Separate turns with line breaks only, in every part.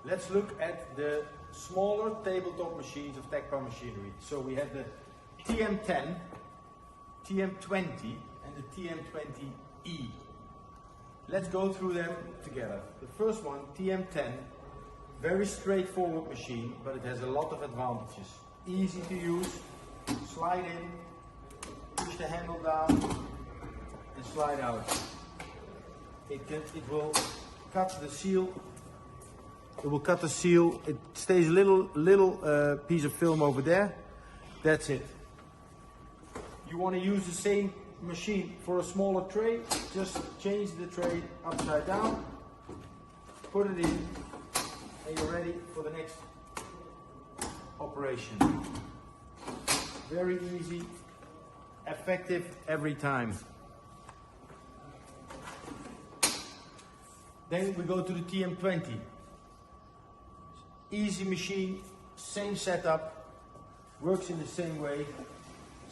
Let's look at the smaller tabletop machines of Tech Power Machinery. So we have the TM10, TM20 and the TM20E. Let's go through them together. The first one, TM10, very straightforward machine, but it has a lot of advantages. Easy to use, slide in, push the handle down and slide out. It will cut the seal. It will cut the seal. It stays a little piece of film over there. That's it. You want to use the same machine for a smaller tray, just change the tray upside down, put it in, and you're ready for the next operation. Very easy, effective every time. Then we go to the TM20. Easy machine, same setup, works in the same way.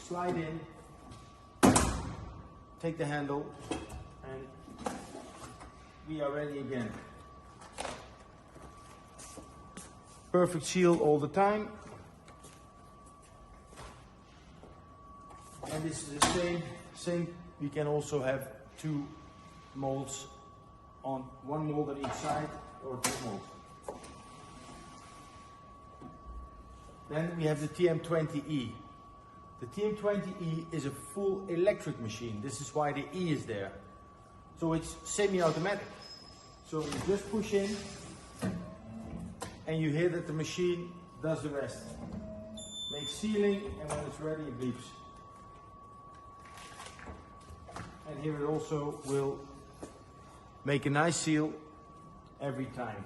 Slide in, take the handle, and we are ready again. Perfect seal all the time. And this is the same. We can also have two molds on one mold on each side or two molds. Then we have the TM20E. The TM20E is a full electric machine. This is why the E is there. So it's semi-automatic. So you just push in and you hear that the machine does the rest. Makes sealing, and when it's ready it beeps. And here it also will make a nice seal every time.